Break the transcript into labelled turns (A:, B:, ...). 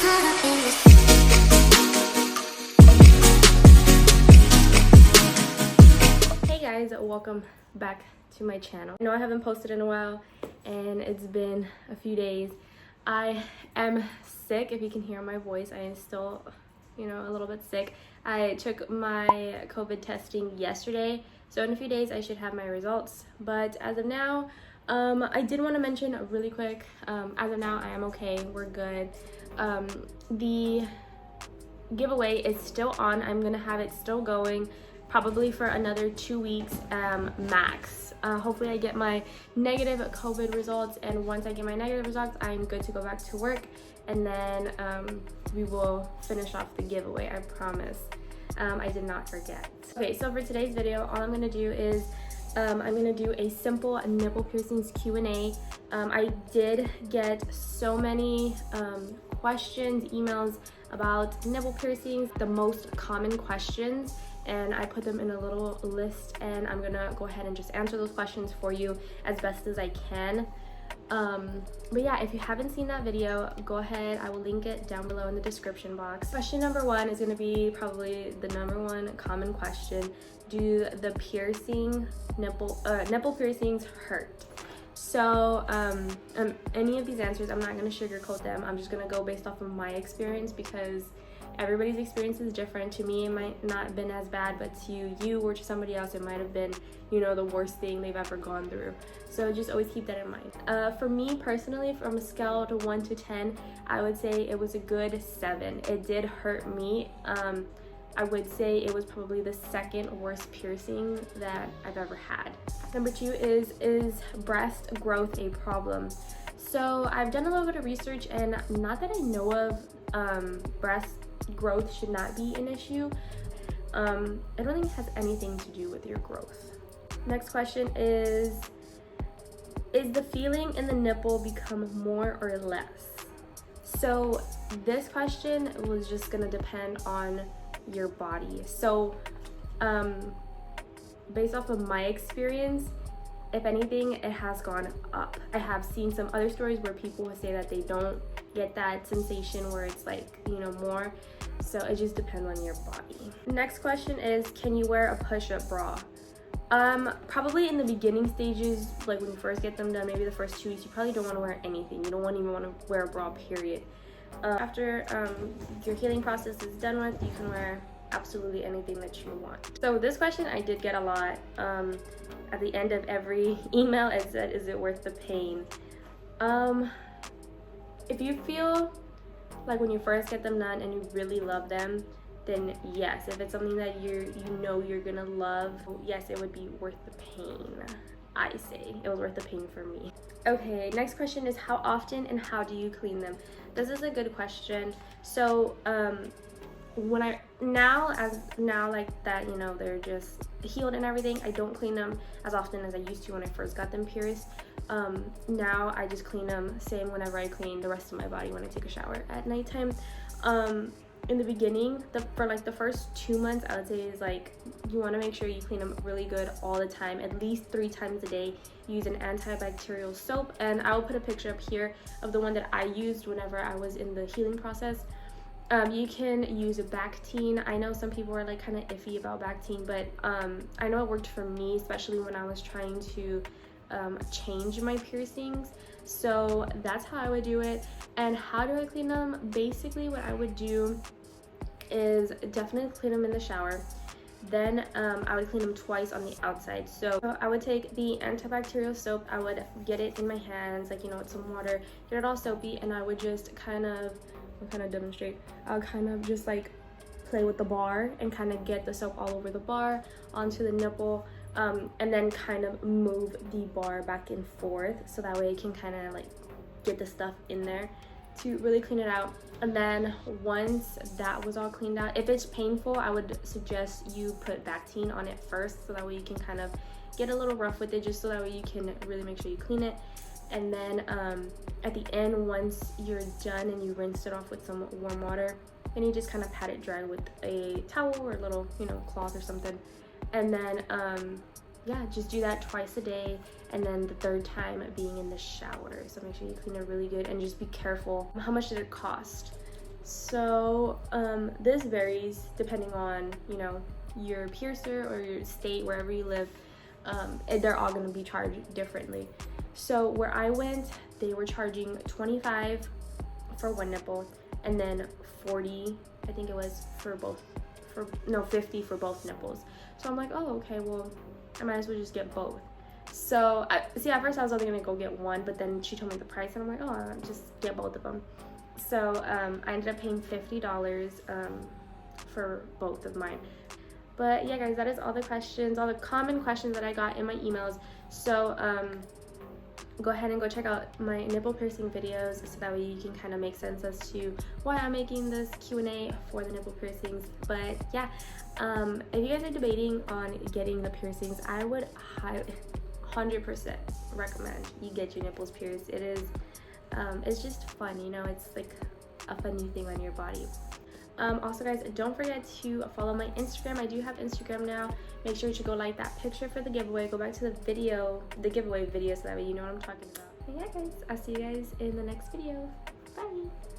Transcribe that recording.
A: Hey guys, welcome back to my channel. I know I haven't posted in a while and it's been a few days. I am sick. If you can hear my voice, I am still, a little bit sick. I took my COVID testing yesterday, so in a few days I should have my results. But as of now, I did want to mention really quick, as of now I am okay, we're good. The giveaway is still on. I'm gonna have it still going probably for another 2 weeks max. Hopefully I get my negative COVID results, and once I get my negative results, I'm good to go back to work, and then we will finish off the giveaway, I promise. I did not forget. Okay, so for today's video, all I'm gonna do is I'm gonna do a simple nipple piercings Q&A. I did get so many questions, emails about nipple piercings, the most common questions, and I put them in a little list, and I'm gonna go ahead and just answer those questions for you as best as I can. But yeah, if you haven't seen that video, go ahead, I will link it down below in the description box. Question number one is gonna be probably the #1 common question: do the nipple piercings hurt? So any of these answers, I'm not going to sugarcoat them. I'm just going to go based off of my experience, because everybody's experience is different. To me, it might not have been as bad, but to you or to somebody else, it might have been, the worst thing they've ever gone through. So just always keep that in mind. For me personally, from a scale to 1 to 10, I would say it was a good 7. It did hurt me. I would say it was probably the second worst piercing that I've ever had. Number 2 is breast growth a problem? So I've done a little bit of research, and not that I know of, breast growth should not be an issue. I don't think it has anything to do with your growth. Next question is the feeling in the nipple become more or less? So this question was just gonna depend on your body. So based off of my experience, if anything, it has gone up. I have seen some other stories where people say that they don't get that sensation where it's like, more. So it just depends on your body. Next question is, can you wear a push-up bra? Probably in the beginning stages, like when you first get them done, maybe the first 2 weeks, you probably don't want to wear anything. You don't even want to wear a bra, period. After your healing process is done with, you can wear absolutely anything that you want. So this question I did get a lot. At the end of every email, it said, is it worth the pain? If you feel like when you first get them done and you really love them, then yes. If it's something that you're gonna love, yes, it would be worth the pain. I say it was worth the pain for me. Okay, next question is, how often and how do you clean them? This is a good question. So now like that, they're just healed and everything, I don't clean them as often as I used to when I first got them pierced. Now I just clean them same whenever I clean the rest of my body when I take a shower at nighttime. In the beginning, for like the first 2 months, I would say is like, you want to make sure you clean them really good all the time, at least 3 times a day. Use an antibacterial soap, and I will put a picture up here of the one that I used whenever I was in the healing process. You can use a Bactine. I know some people are like kind of iffy about Bactine, but I know it worked for me, especially when I was trying to change my piercings. So that's how I would do it. And how do I clean them? Basically what I would do is definitely clean them in the shower. Then I would clean them twice on the outside. So I would take the antibacterial soap, I would get it in my hands, like, with some water, get it all soapy, and I would just I'll demonstrate. I'll kind of just like play with the bar and kind of get the soap all over the bar, onto the nipple, and then kind of move the bar back and forth, so that way it can kind of like get the stuff in there to really clean it out. And then once that was all cleaned out, if it's painful, I would suggest you put Bactine on it first, so that way you can kind of get a little rough with it, just so that way you can really make sure you clean it. And then at the end, once you're done and you rinsed it off with some warm water, then you just kind of pat it dry with a towel or a little, cloth or something. And then yeah, just do that twice a day, and then the third time being in the shower. So make sure you clean it really good, and just be careful. How much did it cost? So this varies depending on, you know, your piercer or your state, wherever you live. They're all going to be charged differently. So where I went, they were charging $25 for one nipple, and then 40, I think it was, for both, for no, 50 for both nipples. So I'm like, oh, okay, well, I might as well just get both. So see, at first I was only gonna go get one, but then she told me the price, and I'm like, oh, I'll just get both of them. So I ended up paying $50 for both of mine. But yeah, guys, that is all the questions, all the common questions that I got in my emails. So go ahead and go check out my nipple piercing videos, so that way you can kind of make sense as to why I'm making this Q&A for the nipple piercings. But yeah, if you guys are debating on getting the piercings, I would 100% recommend you get your nipples pierced. It is it's just fun, you know, it's like a fun new thing on your body. Also, guys, don't forget to follow my Instagram. I do have Instagram now. Make sure to go like that picture for the giveaway. Go back to the giveaway video, so that way you know what I'm talking about. And yeah, guys, I'll see you guys in the next video. Bye.